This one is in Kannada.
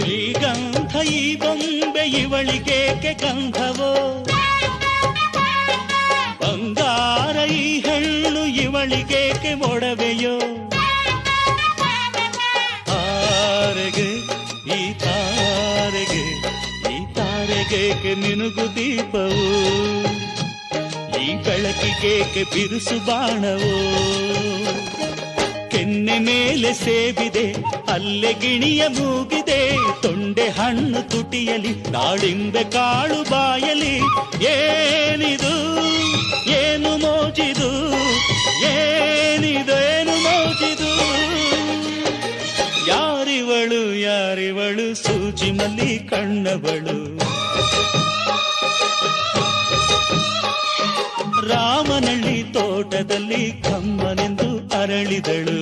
ಶ್ರೀಗಂಧ ಈ ಬೊಂಬೆ ಇವಳಿಗೇಕೆ ಗಂಧವೋ, ಬಂಗಾರ ಈ ಹೆಣ್ಣು ಇವಳಿಗೇಕೆ ಒಡವೆಯೋ. ತಾರೆಗೆ ಈ ತಾರೆಗೆ ಈ ತಾರೆಗೇಕೆ ಮಿನುಗು ದೀಪವು, ಈ ಬೆಳಕಿಗೇಕೆ ಬಿರುಸು ಬಾಣವೋ. ಕೆನ್ನೆ ಮೇಲೆ ಸೇಬಿದೆ ಅಲ್ಲೆ ಗಿಣಿಯ ಮೂಗಿದೆ, ತೊಂಡೆ ಹಣ್ಣು ತುಟಿಯಲಿ ದಾಳಿಂಬೆ ಕಾಳು ಬಾಯಲಿ. ಏನಿದು ಏನು ಮೋಜಿದು, ಏನಿದೇನು ಮೋಜಿದು. ಯಾರಿವಳು ಯಾರಿವಳು ಸೂಜಿ ಮಲ್ಲಿ ಕಣ್ಣವಳು. ರಾಮನಳ್ಳಿ ತೋಟದಲ್ಲಿ ಕಮ್ಮನೆಂದು ಅರಳಿದಳು.